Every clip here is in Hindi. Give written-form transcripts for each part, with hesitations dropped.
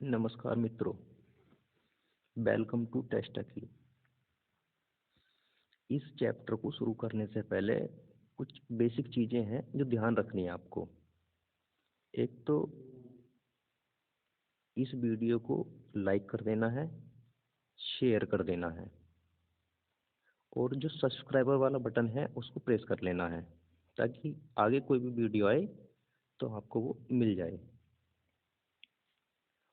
नमस्कार मित्रों, वेलकम टू टेस्ट अकी। इस चैप्टर को शुरू करने से पहले कुछ बेसिक चीज़ें हैं जो ध्यान रखनी है आपको। एक तो इस वीडियो को लाइक कर देना है, शेयर कर देना है और जो सब्सक्राइबर वाला बटन है उसको प्रेस कर लेना है ताकि आगे कोई भी वीडियो आए तो आपको वो मिल जाए।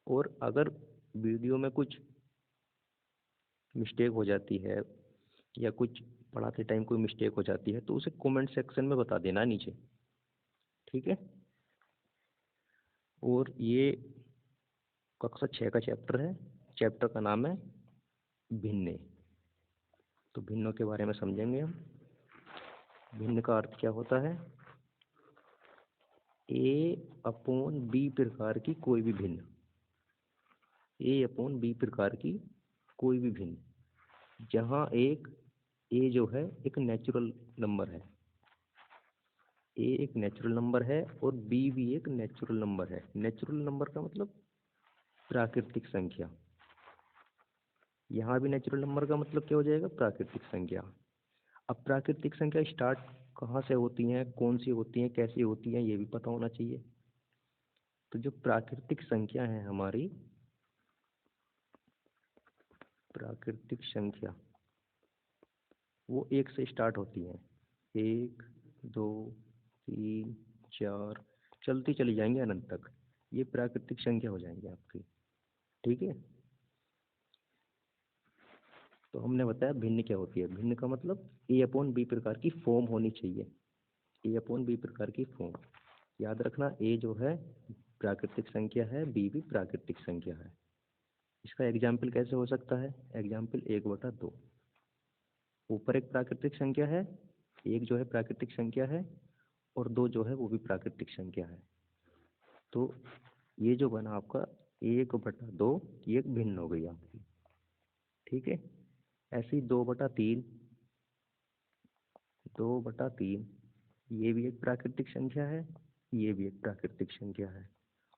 और अगर वीडियो में कुछ मिस्टेक हो जाती है या कुछ पढ़ाते टाइम कोई मिस्टेक हो जाती है तो उसे कमेंट सेक्शन में बता देना नीचे, ठीक है। और ये कक्षा 6 का चैप्टर है। चैप्टर का नाम है भिन्ने। तो भिन्नों के बारे में समझेंगे हम। भिन्न का अर्थ क्या होता है? ए अपॉन बी प्रकार की कोई भी भिन्न। ए अपॉन बी प्रकार की कोई भी भिन्न जहाँ एक ए जो है एक नेचुरल नंबर है, ए एक नेचुरल नंबर है और बी भी एक नेचुरल नंबर है। नेचुरल नंबर का मतलब प्राकृतिक संख्या। यहाँ भी नेचुरल नंबर का मतलब क्या हो जाएगा? प्राकृतिक संख्या। अब प्राकृतिक संख्या स्टार्ट कहाँ से होती हैं, कौन सी होती हैं, कैसी होती हैं, ये भी पता होना चाहिए। तो जो प्राकृतिक संख्या है हमारी, प्राकृतिक संख्या वो एक से स्टार्ट होती है। 1 2 3 4 चलती चली जाएंगे अनंत तक। ये प्राकृतिक संख्या हो जाएंगी आपकी, ठीक है। तो हमने बताया भिन्न क्या होती है। भिन्न का मतलब ए अपॉन बी प्रकार की फॉर्म होनी चाहिए। ए अपॉन बी प्रकार की फॉर्म याद रखना। ए जो है प्राकृतिक संख्या है, बी भी प्राकृतिक संख्या है। इसका एग्जाम्पल कैसे हो सकता है? एग्जाम्पल 1/2। ऊपर एक प्राकृतिक संख्या है, एक जो है प्राकृतिक संख्या है और 2 जो है वो भी प्राकृतिक संख्या है। तो ये जो बना आपका 1/2, ये एक भिन्न हो गई आपकी, ठीक है। ऐसे ही 2/3, 2/3 ये भी एक प्राकृतिक संख्या है, ये भी एक प्राकृतिक संख्या है।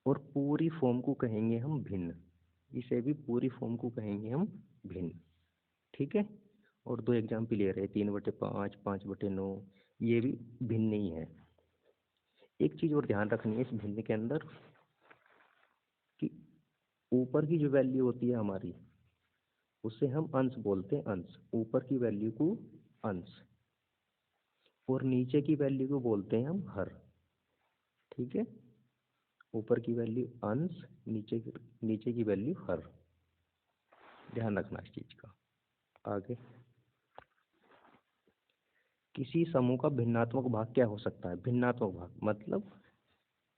और पूरी फॉर्म को कहेंगे हम भिन्न। इसे भी पूरी फॉर्म को कहेंगे हम भिन्न, ठीक है। और 2 एग्जाम्पल ले रहे हैं, 3/5, 5/9, ये भी भिन्न ही है। एक चीज और ध्यान रखनी है इस भिन्न के अंदर कि ऊपर की जो वैल्यू होती है हमारी उसे हम अंश बोलते हैं। अंश, ऊपर की वैल्यू को अंश और नीचे की वैल्यू को बोलते हैं हम हर, ठीक है। ऊपर की वैल्यू अंश, नीचे की वैल्यू हर। ध्यान रखना इस चीज का। आगे, किसी समूह का भिन्नात्मक भाग क्या हो सकता है? भिन्नात्मक भाग मतलब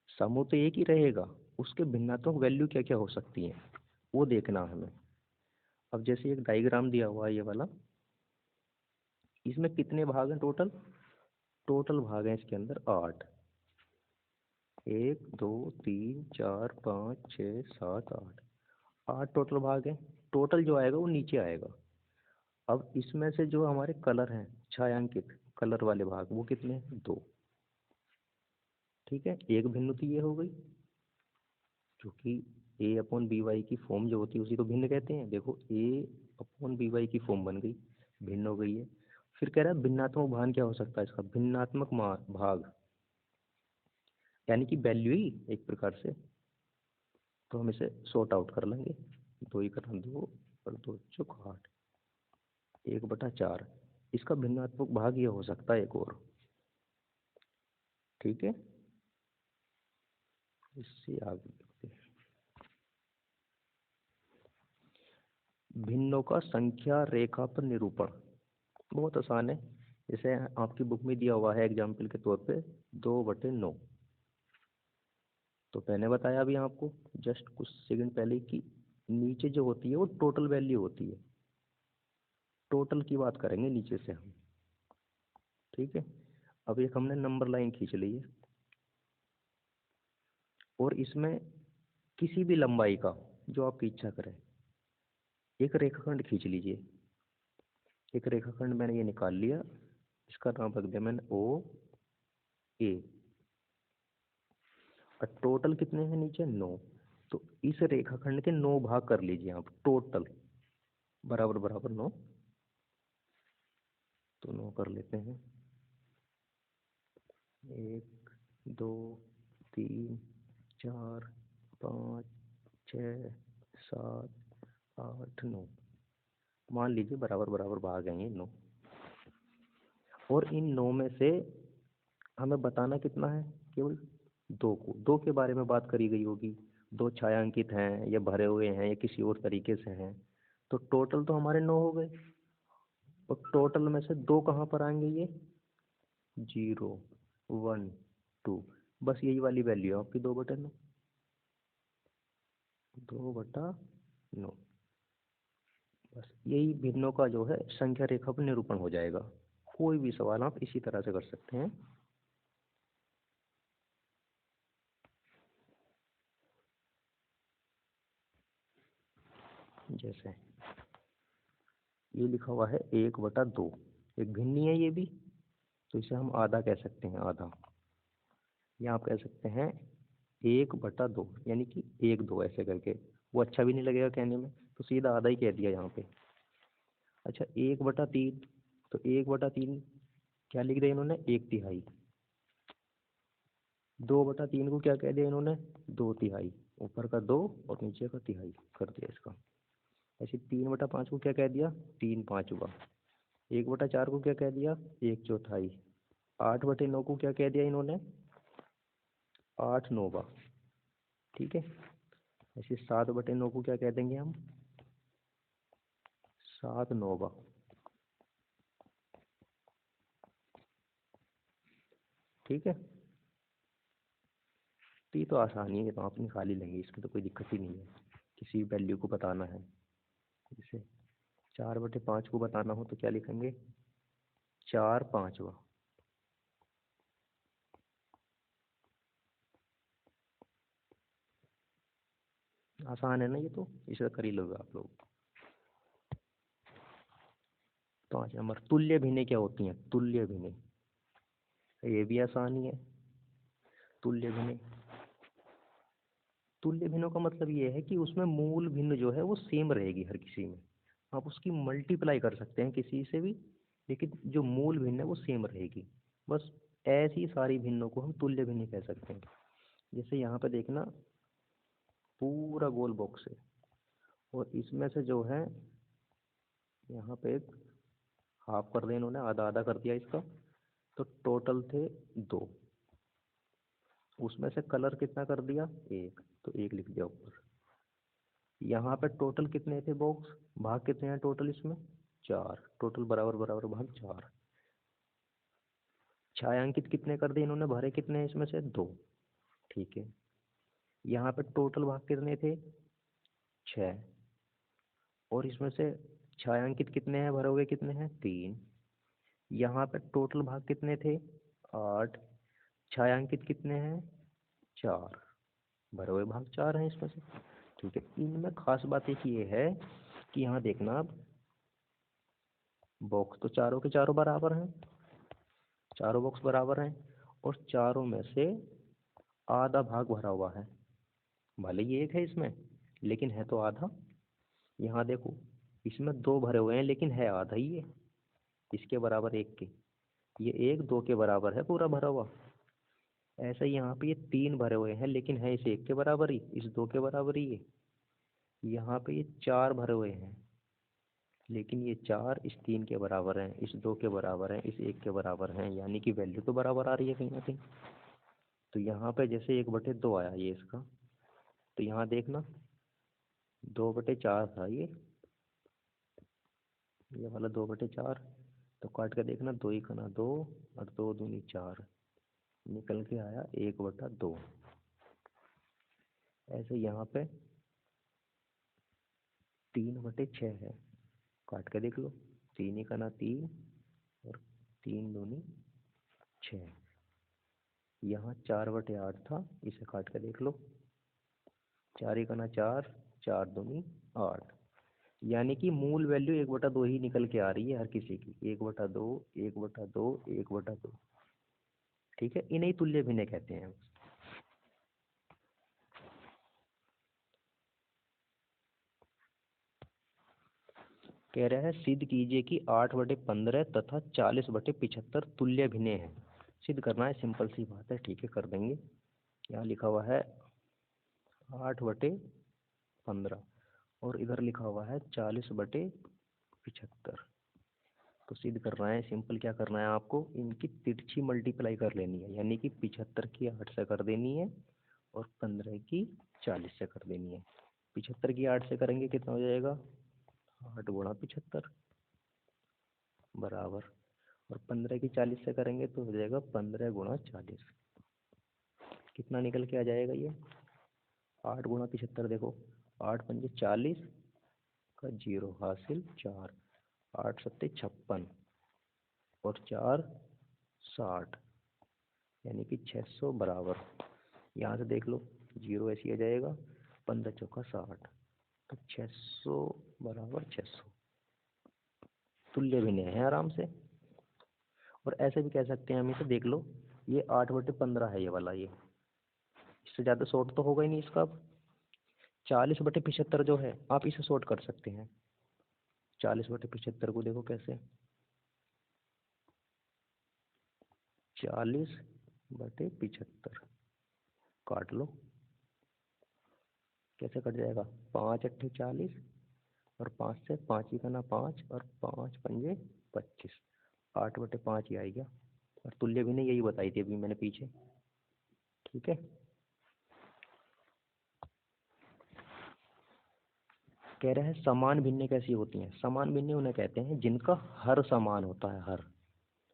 समूह तो एक ही रहेगा, उसके भिन्नात्मक वैल्यू क्या क्या हो सकती है वो देखना हमें। अब जैसे एक डायग्राम दिया हुआ है ये वाला, इसमें कितने भाग हैं टोटल? टोटल भाग हैं इसके अंदर 8। 1 2 3 4 5 6 7 8, 8 टोटल भाग हैं। टोटल जो आएगा वो नीचे आएगा। अब इसमें से जो हमारे कलर हैं, छायांकित कलर वाले भाग, वो कितने हैं? 2, ठीक है। एक भिन्न तो ये हो गई, क्योंकि ए अपॉन बी वाई की फॉर्म जो होती है उसी को भिन्न कहते हैं। देखो ए अपॉन बी वाई की फॉर्म बन गई, भिन्न हो गई है। फिर कह रहा है भिन्नात्मक भाग क्या हो सकता है इसका? भिन्नात्मक भाग यानी कि वैल्यू ही एक प्रकार से। तो हम इसे सॉर्ट आउट कर लेंगे। 2 ही करना, 2 और 2 चौक 8, 1/4। इसका भिन्नात्मक भाग ये हो सकता है एक और, ठीक है। इससे आगे देखते हैं। भिन्नों का संख्या रेखा पर निरूपण बहुत आसान है। जैसे आपकी बुक में दिया हुआ है एग्जाम्पल के तौर पे 2/9। तो मैंने बताया अभी आपको जस्ट कुछ सेकंड पहले कि नीचे जो होती है वो टोटल वैल्यू होती है। टोटल की बात करेंगे नीचे से हम, ठीक है। अब एक हमने नंबर लाइन खींच ली है और इसमें किसी भी लंबाई का जो आपकी इच्छा करें एक रेखाखंड खींच लीजिए। एक रेखाखंड मैंने ये निकाल लिया, इसका नाम रख दिया मैंने ओ ए। और टोटल कितने हैं नीचे? 9। तो इस रेखाखंड के 9 भाग कर लीजिए आप टोटल, बराबर बराबर 9, तो 9 कर लेते हैं। 1 2 3 4 5 6 7 8 9, मान लीजिए बराबर बराबर भाग हैं ये 9। और इन 9 में से हमें बताना कितना है, केवल 2 को, 2 के बारे में बात करी गई होगी, 2 छायांकित हैं या भरे हुए हैं या किसी और तरीके से हैं। तो टोटल तो हमारे 9 हो गए, और टोटल में से 2 कहाँ पर आएंगे, ये 0 1 2, बस यही वाली वैल्यू है आपकी 2/9, 2/9। बस यही भिन्नों का जो है संख्या रेखा पर निरूपण हो जाएगा। कोई भी सवाल आप इसी तरह से कर सकते हैं। जैसे ये लिखा हुआ है 1/2, एक भिन्नी है ये भी, तो इसे हम आधा कह सकते हैं, आधा। या आप कह सकते हैं 1/2, यानी कि 1/2 ऐसे करके, वो अच्छा भी नहीं लगेगा कहने में, तो सीधा आधा ही कह दिया यहाँ पे। अच्छा 1/3, तो 1/3 क्या लिख दिया इन्होंने, 1/3। 2/3 को क्या कह दिया इन्होंने, 2/3, ऊपर का 2 और नीचे का तिहाई कर दिया इसका। ऐसे 3/5 को क्या कह दिया, 3/5। 1/4 को क्या कह दिया, 1/4। 8/9 को क्या कह दिया इन्होंने, 8/9। ठीक है, ऐसे 7/9 को क्या कह देंगे हम, 7/9। ठीक है, तो ये तो आसानी है, ये तो आप निकाल ही लेंगे, इसमें तो कोई दिक्कत ही नहीं है। किसी वैल्यू को बताना है, जैसे 4/5 को बताना हो तो क्या लिखेंगे, 4/5। आसान है ना ये तो, इसे कर ही लोगे आप लोग। 5 नंबर, तुल्य भिन्नें क्या होती हैं, तुल्य भिन्नें, ये भी आसान ही है। तुल्य भिन्नें, तुल्य भिन्नों का मतलब ये है कि उसमें मूल भिन्न जो है वो सेम रहेगी हर किसी में। आप उसकी मल्टीप्लाई कर सकते हैं किसी से भी, लेकिन जो मूल भिन्न है वो सेम रहेगी। बस ऐसी सारी भिन्नों को हम तुल्य भिन्न कह सकते हैं। जैसे यहाँ पे देखना, पूरा गोल बॉक्स है, और इसमें से जो है यहाँ पे एक हाफ कर दिया इन्होंने, आधा आधा कर दिया इसका, तो टोटल थे 2। उसमें से कलर कितना कर दिया, 1, तो 1 लिख दिया ऊपर। यहाँ पे टोटल कितने थे बॉक्स, भाग कितने हैं टोटल इसमें, 4, टोटल बराबर बराबर भाग 4। छायांकित कितने कर दिए इन्होंने, भरे कितने हैं इसमें से, 2। ठीक है, यहाँ पे टोटल भाग कितने थे, 6, और इसमें से छायांकित कितने हैं, भरे हुए कितने हैं, 3। यहाँ पे टोटल भाग कितने थे, 8, छायांकित कितने हैं, 4, भरे हुए भाग 4 हैं इसमें से। ठीक है, इनमें खास बात एक ये है कि यहाँ देखना अब, बॉक्स तो चारों के चारों बराबर हैं, चारों बॉक्स बराबर हैं, और चारों में से आधा भाग भरा हुआ है। भले ही एक है इसमें, लेकिन है तो आधा। यहाँ देखो, इसमें 2 भरे हुए हैं लेकिन है आधा ही है, इसके बराबर 1 के, ये 1 2 के बराबर है पूरा भरा हुआ। ऐसा ही यहाँ पे ये 3 भरे हुए हैं लेकिन है इस 1 के बराबर ही, इस 2 के बराबर ही है। यहाँ पे ये 4 भरे हुए हैं, लेकिन ये 4 इस 3 के बराबर हैं, इस 2 के बराबर हैं, इस 1 के बराबर हैं, यानी कि वैल्यू तो बराबर आ रही है कहीं ना कहीं। तो यहाँ पे जैसे 1/2 आया ये इसका, तो यहाँ देखना 2/4 था ये वाला 2/4। तो काट के देखना, 2 ही खाना 2, और 2 दूनी 4, निकल के आया 1/2। ऐसे यहाँ पे 3/6 है, काट के देख लो, 3 ही खाना 3, और 3 दूनी 6। यहाँ 4/8 था, इसे काट के देख लो, 4 ही खाना 4, 4 दूनी 8, यानी कि मूल वैल्यू 1/2 ही निकल के आ रही है हर किसी की, 1/2, 1/2, 1/2। ठीक है, इन्हें तुल्य भिन्न कहते हैं। कह रहा है सिद्ध कीजिए कि 8/15 तथा 40/75 तुल्य भिन्न हैं। सिद्ध करना है, सिंपल सी बात है, ठीक है कर देंगे। यहाँ लिखा हुआ है 8/15 और इधर लिखा हुआ है 40/75। तो सिद्ध करना है, सिंपल क्या करना है आपको, इनकी तिरछी मल्टीप्लाई कर लेनी है, यानी कि 75 की 8 से कर देनी है और 15 की 40 से कर देनी है। 75 की 8 से करेंगे कितना हो जाएगा, 8 गुणा 75 बराबर, और 15 की 40 से करेंगे तो हो जाएगा 15 गुणा 40। कितना निकल के आ जाएगा ये, 8 गुणा 75, देखो 8 पंजे 40 का 0 हासिल 4, 8 सत्ते 56 और 4 60, यानी कि 600 बराबर। यहाँ से देख लो 0 ऐसे आ जाएगा, 15 चौका 60, तो 600 बराबर 600 तुल्य भिन्न है आराम से। और ऐसे भी कह सकते हैं हम इसे, देख लो ये 8/15 है ये वाला, ये इससे ज़्यादा शॉर्ट तो होगा ही नहीं इसका। अब 40/75 जो है आप इसे शॉर्ट कर सकते हैं। 40/75 को देखो कैसे, 40/75 काट लो, कैसे कट जाएगा, 5 अट्ठे 40 और 5 से 5 ही करना 5 और 5 पंजे 25, 8/5 ही आएगा। और तुल्य भी नहीं, यही बताई थी अभी मैंने पीछे, ठीक है। कह रहे हैं समान भिन्नें कैसी होती हैं। समान भिन्नें उन्हें कहते हैं जिनका हर समान होता है।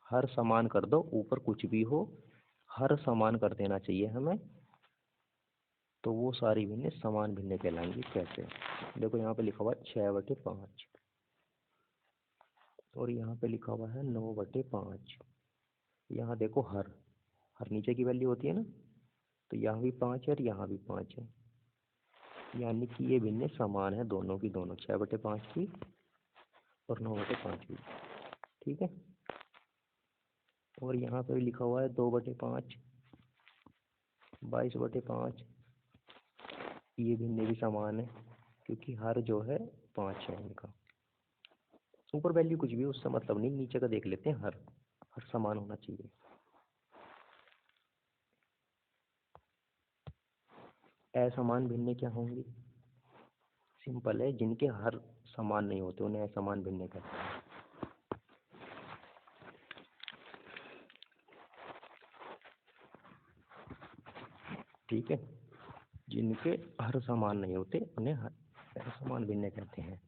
हर समान कर दो, ऊपर कुछ भी हो हर समान कर देना चाहिए हमें, तो वो सारी भिन्नें समान भिन्नें कहलाएंगी। कैसे, देखो यहाँ पे लिखा हुआ है 6/5 और यहाँ पे लिखा हुआ है 9/5। यहाँ देखो हर नीचे की वैल्यू होती है ना, तो यहाँ भी 5 है और यहाँ भी 5 है, यानी कि ये भिन्नें समान है दोनों की दोनों, 6/5 की और 9/5 की, ठीक है। और यहाँ पे लिखा हुआ है 2/5, 22/5, ये भिन्नें भी समान है क्योंकि हर जो है 5 है इनका। ऊपर वैल्यू कुछ भी उससे मतलब नहीं, नीचे का देख लेते हैं, हर समान होना चाहिए। असमान भिन्नें क्या होंगी, सिंपल है, जिनके हर समान नहीं होते उन्हें असमान भिन्नें कहते हैं। ठीक है, जिनके हर समान नहीं होते उन्हें असमान भिन्नें कहते हैं।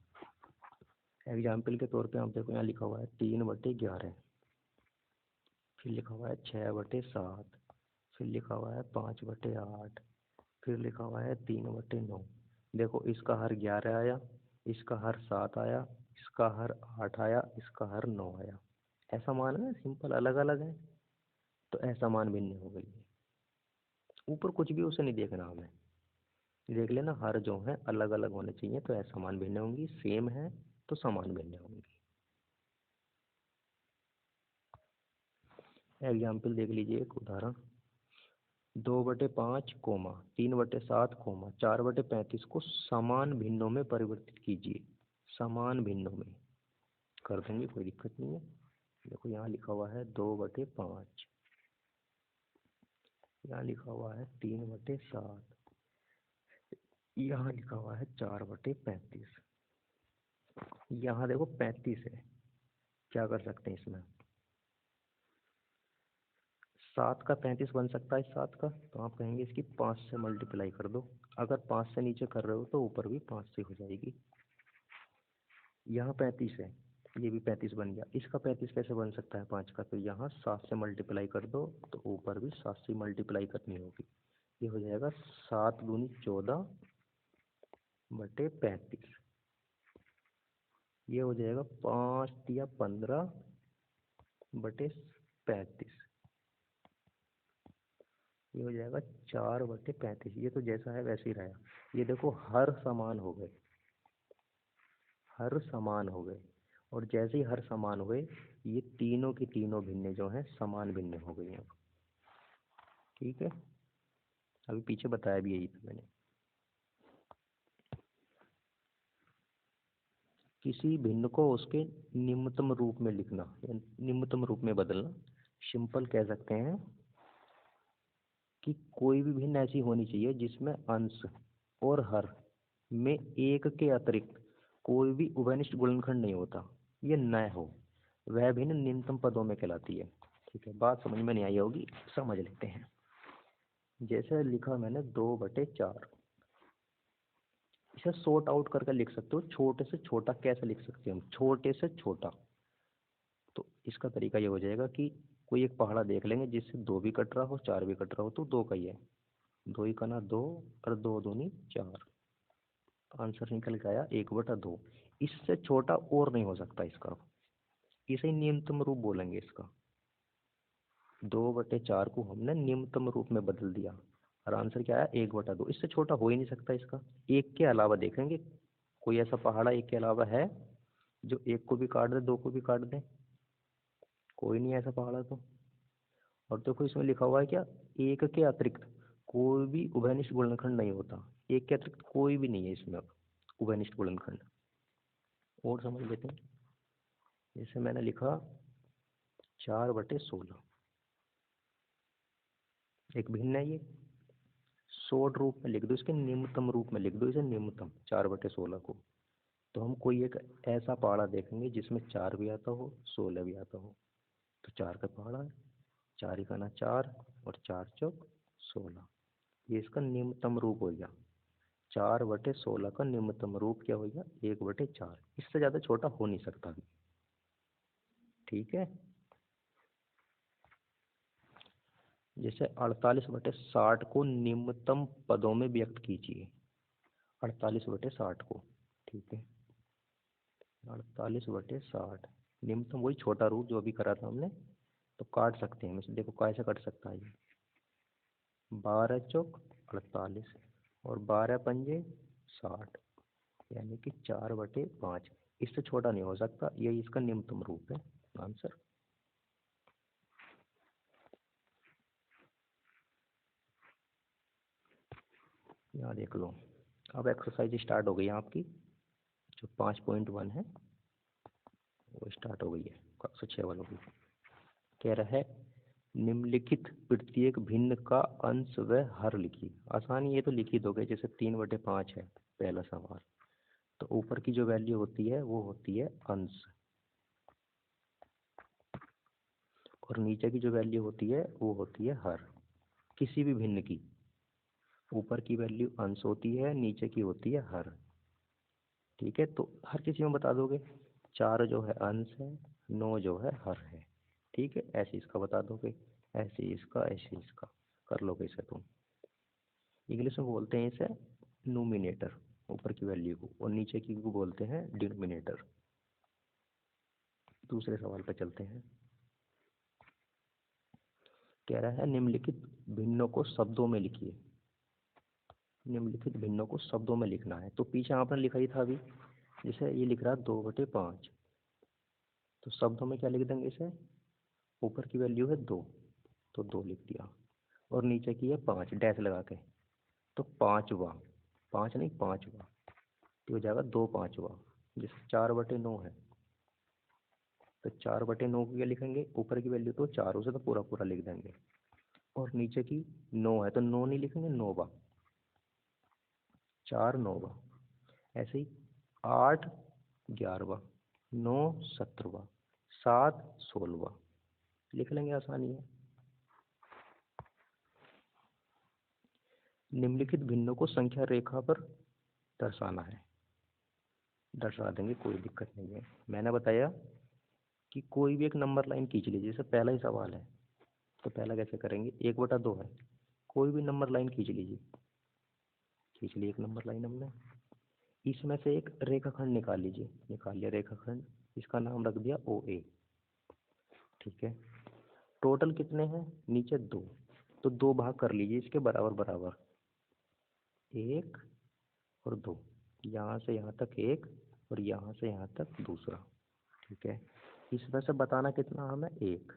एग्जाम्पल के तौर पे आप देखो, यहाँ लिखा हुआ है 3/11, फिर लिखा हुआ है 6/7, फिर लिखा हुआ है 5/8, फिर लिखा हुआ है 3/9। देखो इसका हर 11 आया, इसका हर 7 आया, इसका हर 8 आया, इसका हर 9 आया। ऐसा मान है ना, सिंपल, अलग अलग है तो ऐसा मान भिन्न हो गई है। ऊपर कुछ भी उसे नहीं देखना हमें, देख लेना हर जो है अलग अलग होने चाहिए तो ऐसा मान भिन्न होंगी, सेम है तो समान भिन्न होंगी। एग्जाम्पल देख लीजिए, एक उदाहरण, 2/5 कोमा 3/7 कोमा 4/35 को समान भिन्नों में परिवर्तित कीजिए। समान भिन्नों में कर देंगे, कोई दिक्कत नहीं है। देखो यहाँ लिखा हुआ है 2/5, यहाँ लिखा हुआ है 3/7, यहाँ लिखा हुआ है 4/35। यहाँ देखो 35 है, क्या कर सकते हैं इसमें, 7 का 35 बन सकता है। 7 का तो आप कहेंगे इसकी 5 से मल्टीप्लाई कर दो, अगर 5 से नीचे कर रहे हो तो ऊपर भी 5 से हो जाएगी। यहाँ 35 है, ये भी 35 बन गया। इसका 35 कैसे बन सकता है 5 का, तो यहाँ 7 से मल्टीप्लाई कर दो तो ऊपर भी 7 से मल्टीप्लाई करनी होगी। ये हो जाएगा 7 दूनी 14/35, ये हो जाएगा 5 या 15/35, ये हो जाएगा 4/35। ये तो जैसा है वैसे ही रहेगा। ये देखो हर समान हो गए, हर समान हो गए, और जैसे ही हर समान हो गए ये तीनों की तीनों भिन्नें जो हैं समान भिन्न हो गई हैं। ठीक है, अभी पीछे बताया भी यही था मैंने। किसी भिन्न को उसके निम्नतम रूप में लिखना या निम्नतम रूप में बदलना। सिंपल कह सकते हैं कि कोई भी भिन्न ऐसी होनी चाहिए जिसमें अंश और हर में एक के अतिरिक्त कोई भी उभयनिष्ठ गुणनखंड नहीं होता, ये न हो, वह भिन्न निम्नतम पदों में कहलाती है। ठीक है, बात समझ में नहीं आई होगी, समझ लेते हैं। जैसे लिखा मैंने 2/4, इसे सॉर्ट आउट करके लिख सकते हो। छोटे से छोटा कैसे लिख सकते हैं हम? छोटे से छोटा, तो इसका तरीका ये हो जाएगा कि कोई एक पहाड़ा देख लेंगे जिससे 2 भी कट रहा हो 4 भी कट रहा हो, तो 2 का ही है। 2 ही का ना 2 और 2 दूनी 4, आंसर निकल के आया 1/2। इससे छोटा और नहीं हो सकता इसका, इसे ही निम्नतम रूप बोलेंगे इसका। 2/4 को हमने निम्नतम रूप में बदल दिया और आंसर क्या आया 1/2। इससे छोटा हो ही नहीं सकता इसका। एक के अलावा देखेंगे कोई ऐसा पहाड़ा एक के अलावा है जो एक को भी काट दे 2 को भी काट दे? कोई नहीं ऐसा पहाड़ा तो। और देखो इसमें लिखा हुआ है क्या, एक के अतिरिक्त कोई भी उभयनिष्ठ गुणनखंड नहीं होता। एक के अतिरिक्त कोई भी नहीं है इसमें अब उभयनिष्ठ गुणनखंड। और समझ लेते हैं। जैसे मैंने लिखा 4/16, एक भिन्न है ये। शॉर्ट रूप में लिख दो, इसके निम्नतम रूप में लिख दो इसे, निम्नतम 4/16 को। तो हम कोई एक ऐसा पहाड़ा देखेंगे जिसमें 4 भी आता हो 16 भी आता हो, तो 4 का पहाड़ा है, 4 ही का ना 4 और 4 चौक 16, ये इसका निम्नतम रूप हो गया। 4/16 का निम्नतम रूप क्या हो गया 1/4। इससे ज़्यादा छोटा हो नहीं सकता भी। ठीक है। जैसे 48/60 को निम्नतम पदों में व्यक्त कीजिए। 48/60 को, ठीक है, 48/60 निम्नतम वही छोटा रूप जो अभी करा था हमने। तो काट सकते हैं इसे, देखो कैसे कट सकता है ये। 12 चौक 48 और 12 पंजे 60, यानी कि 4/5। इससे छोटा नहीं हो सकता, यही इसका निम्नतम रूप है आंसर। यहाँ देख लो, अब एक्सरसाइज स्टार्ट हो गई है आपकी। जो 5.1 है वो स्टार्ट हो गई है, 6 वालों की। कह रहा है निम्नलिखित प्रत्येक भिन्न का अंश व हर लिखिए। आसानी ये तो लिख ही दोगे, जैसे 3/5 है पहला सवाल, तो ऊपर की जो वैल्यू होती है वो होती है अंश, और नीचे की जो वैल्यू होती है वो होती है हर। किसी भी भिन्न की ऊपर की वैल्यू अंश होती है, नीचे की होती है हर। ठीक है, तो हर किसी में बता दोगे। 4 जो है अंश है, 9 जो है हर है। ठीक है, ऐसे इसका बता दोगे, ऐसे इसका, ऐसे इसका कर लोगे इसे तुम। इंग्लिश में बोलते हैं इसे नोमिनेटर, ऊपर की वैल्यू को, और नीचे की को बोलते हैं डिनोमिनेटर। दूसरे सवाल पर चलते हैं। कह रहा है निम्नलिखित भिन्नों को शब्दों में लिखिए। निम्नलिखित भिन्नों को शब्दों में लिखना है, तो पीछे आपने लिखा ही था अभी। जैसे ये लिख रहा है 2/5, तो शब्दों में क्या लिख देंगे इसे? ऊपर की वैल्यू है 2, तो 2 लिख दिया, और नीचे की है 5 डैश लगा के, तो 5वां, 5 नहीं 5वां, तो हो जाएगा 2/5। जैसे 4/9 है, तो 4/9 को क्या लिखेंगे? ऊपर की वैल्यू तो 4, उसे तो पूरा पूरा लिख देंगे, और नीचे की 9 है तो 9 नहीं लिखेंगे, 9वां, 4/9। ऐसे ही 8/11, 9/17, 7/16 लिख लेंगे, आसानी है। निम्नलिखित भिन्नों को संख्या रेखा पर दर्शाना है। दर्शा देंगे, कोई दिक्कत नहीं है। मैंने बताया कि कोई भी एक नंबर लाइन खींच लीजिए, जैसे पहला ही सवाल है, तो पहला कैसे करेंगे? 1/2 है, कोई भी नंबर लाइन खींच लीजिए। खींच ली एक नंबर लाइन हमने, इसमें से एक रेखाखंड निकाल लीजिए। निकाल लिया रेखाखंड, इसका नाम रख दिया OA। ठीक है, टोटल कितने हैं? नीचे 2, तो 2 भाग कर लीजिए इसके बराबर बराबर, 1 और 2, यहाँ से यहाँ तक 1 और यहाँ से यहाँ तक दूसरा। ठीक है, इसमें से बताना कितना हमें? 1,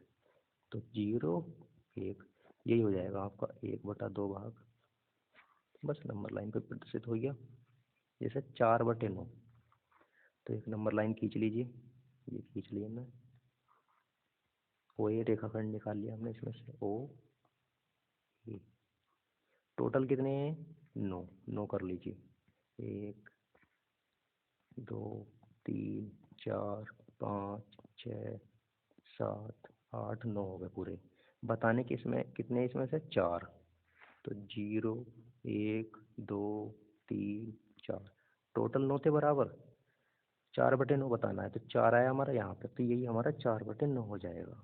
तो 0 1, यही हो जाएगा आपका 1/2 भाग। बस नंबर लाइन पे प्रदर्शित हो गया। जैसे 4/9, तो एक नंबर लाइन खींच लीजिए, ये खींच लिया ना, ओ ए रेखाखंड निकाल लिया हमने इसमें से, ओ ए। टोटल कितने हैं? 9, 9 कर लीजिए, 1 2 3 4 5 6 7 8 9 हो गए पूरे। बताने के इसमें कितने, इसमें से 4, तो 0 1 2 3 4, टोटल 9 थे बराबर, 4/9 बताना है, तो 4 आया हमारा यहाँ पे, तो यही हमारा 4/9 हो जाएगा।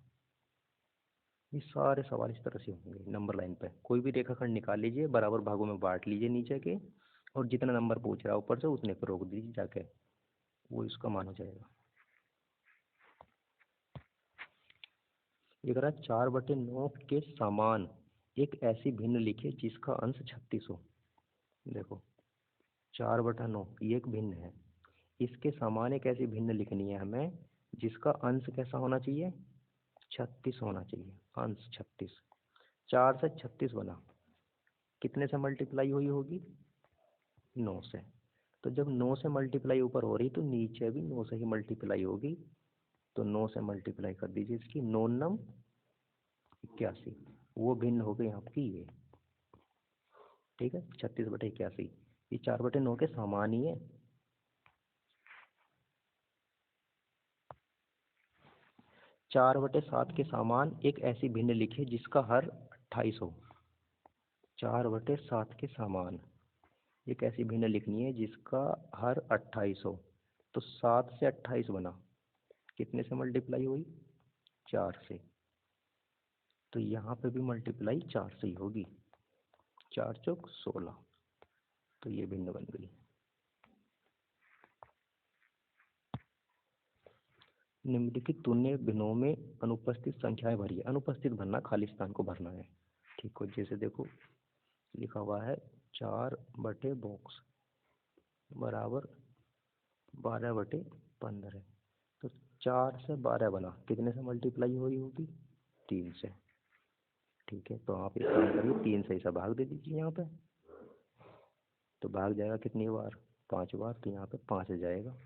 ये सारे सवाल इस तरह से होंगे नंबर लाइन पे। कोई भी रेखाखंड निकाल लीजिए, बराबर भागों में बांट लीजिए नीचे के, और जितना नंबर पूछ रहा है ऊपर से उतने पर रोक दीजिए जाके, वो इसका मान हो जाएगा। ये कह रहा है 4/9 के समान एक ऐसी भिन्न लिखिए जिसका अंश 36 हो। देखो 4/9 ये एक भिन्न है, इसके समान एक ऐसी भिन्न लिखनी है हमें जिसका अंश कैसा होना चाहिए, 36 होना चाहिए, अंश 36। 4 से 36 बना, कितने से मल्टीप्लाई हुई होगी, 9 से। तो जब 9 से मल्टीप्लाई ऊपर हो रही तो नीचे भी 9 से ही मल्टीप्लाई होगी, तो 9 से मल्टीप्लाई कर दीजिए इसकी, 9 9 81, वो भिन्न हो गई आपकी ये, ठीक है, 36/81। ये 4/9 के समान ही है। 4/7 के समान एक ऐसी भिन्न लिखिए जिसका हर 28 हो। 4/7 के समान एक ऐसी भिन्न लिखनी है जिसका हर 28 हो। तो 7 से 28 बना, कितने से मल्टीप्लाई हुई, 4 से। तो यहाँ पे भी मल्टीप्लाई 4 से ही होगी, 4 चौक 16, तो ये भिन्न बन गई। निम्नलिखित तुलनीय भिन्नों में अनुपस्थित संख्याएं भरिए। अनुपस्थित भरना, खाली स्थान को भरना है, ठीक हो। जैसे देखो लिखा हुआ है 4 बॉक्स बराबर 12/15, तो 4 से 12 बना, कितने से मल्टीप्लाई हुई होगी, 3 से, ठीक है। तो आप एक काम करिए, 3 से इसे भाग दे दीजिए यहाँ पे, तो भाग जाएगा कितनी बार, 5 बार, तो यहाँ पे 5 आ जाएगा।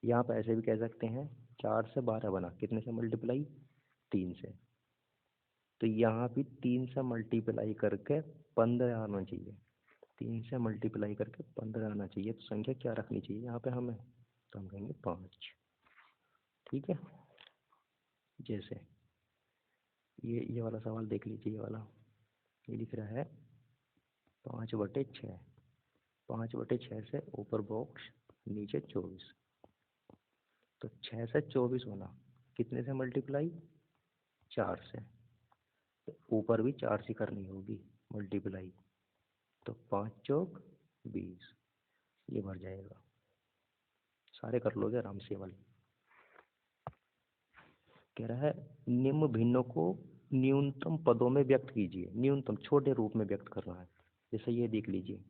यहाँ पे ऐसे भी कह सकते हैं 4 से 12 बना, कितने से मल्टीप्लाई, 3 से, तो यहाँ भी 3 से मल्टीप्लाई करके 15 आना चाहिए, 3 से मल्टीप्लाई करके 15 आना चाहिए। तो संख्या क्या रखनी चाहिए यहाँ पे हमें, तो हम कहेंगे 5, ठीक है। जैसे ये वाला सवाल देख लीजिए, ये वाला, ये लिख रहा है 5/6, 5/6 से ऊपर बॉक्स नीचे 24, तो 6 से 24 बना, कितने से मल्टीप्लाई, 4 से, तो ऊपर भी 4 से करनी होगी मल्टीप्लाई, तो 5 चौक 20, ये भर जाएगा। सारे कर लोगे आराम से वाले। कह रहा है निम्न भिन्नों को न्यूनतम पदों में व्यक्त कीजिए, न्यूनतम छोटे रूप में व्यक्त करना है। जैसे ये देख लीजिए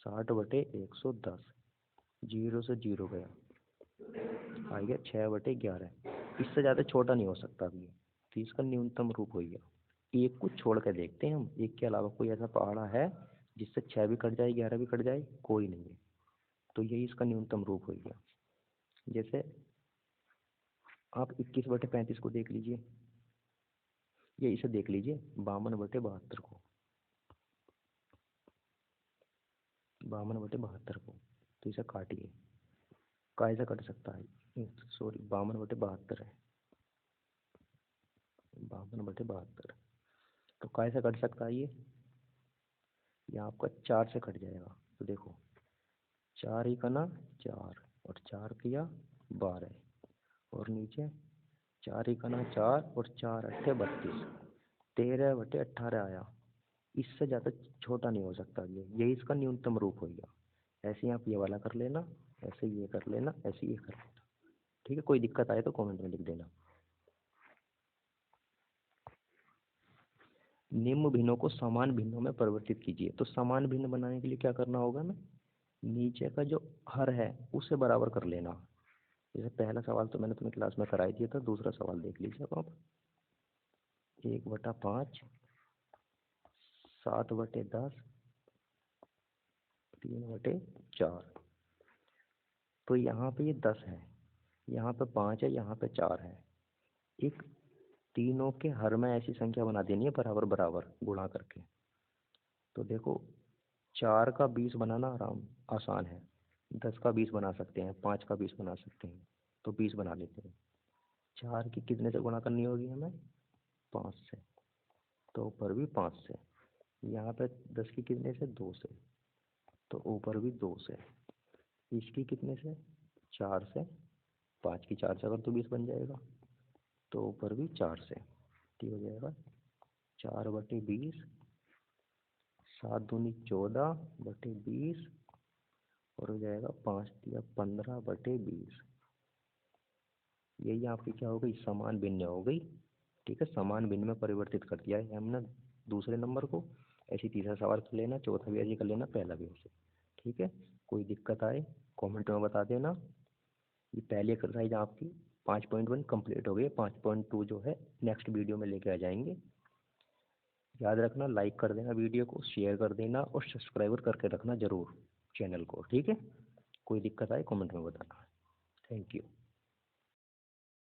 60/110, 0 से 0 गया, आ गया 6/11, इससे ज़्यादा छोटा नहीं हो सकता अभी, तो इसका न्यूनतम रूप हो गया। एक को छोड़ कर देखते हैं हम, एक के अलावा कोई ऐसा पहाड़ा है जिससे 6 भी कट जाए 11 भी कट जाए, कोई नहीं है, तो यही इसका न्यूनतम रूप हो गया। जैसे आप 21/35 को देख लीजिए, ये इसे देख लीजिए 52/72 को, 52/72 को, तो इसे काटिए, काय से कट सकता है, सॉरी 52/72 है, 52/72, तो काय से कट सकता है ये आपका 4 से कट जाएगा। तो देखो 4 ही कना 4, और 4 किया 12, और नीचे 4 ही कना 4 और 4 अट्ठे 32, 13/18 आया, इससे ज़्यादा छोटा नहीं हो सकता ये, यही इसका न्यूनतम रूप हो गया। ऐसे ही आप ये वाला कर लेना, ऐसे ये कर लेना, ऐसे ये कर लेना, ठीक है। कोई दिक्कत आए तो कमेंट में लिख देना। निम्न भिन्नों को समान भिन्नों में परिवर्तित कीजिए। तो समान भिन्न बनाने के लिए क्या करना होगा ना, नीचे का जो हर है उसे बराबर कर लेना। जैसे पहला सवाल तो मैंने तुम्हें क्लास में करा ही दिया था, दूसरा सवाल देख लीजिए अब आप, 1/5, 7/10, 3/4, तो यहाँ पे ये 10 है, यहाँ पे 5 है, यहाँ पे 4 है। एक तीनों के हर में ऐसी संख्या बना देनी है बराबर बराबर गुणा करके। तो देखो 4 का 20 बनाना आसान है, 10 का 20 बना सकते हैं, 5 का 20 बना सकते हैं, तो 20 बना लेते हैं। 4 की कितने से गुणा करनी होगी हमें? 5 से, तो ऊपर भी 5 से। यहाँ पे 10 की कितने से? 2 से, तो ऊपर भी 2 से। इसकी कितने से? 4 से। 5 की 4 से अगर तो 20 बन जाएगा, तो ऊपर भी 4 से। ठीक हो जाएगा 4/20, 7 दूनी 14 बटे 20, और हो जाएगा 5 दिया 15/20। यही आपकी क्या हो गई? समान भिन्न हो गई। ठीक है, समान भिन्न में परिवर्तित कर दिया है हमने दूसरे नंबर को। ऐसे तीसरा सवाल कर लेना, चौथा भी ऐसे कर लेना, पहला भी ऐसे। ठीक है, कोई दिक्कत आए कमेंट में बता देना। ये पहली एक्सरसाइज आपकी 5.1 कंप्लीट हो गई। 5.2 जो है नेक्स्ट वीडियो में लेके आ जाएंगे। याद रखना, लाइक कर देना वीडियो को, शेयर कर देना और सब्सक्राइबर करके रखना जरूर चैनल को। ठीक है, कोई दिक्कत आए कमेंट में बताना। Thank you.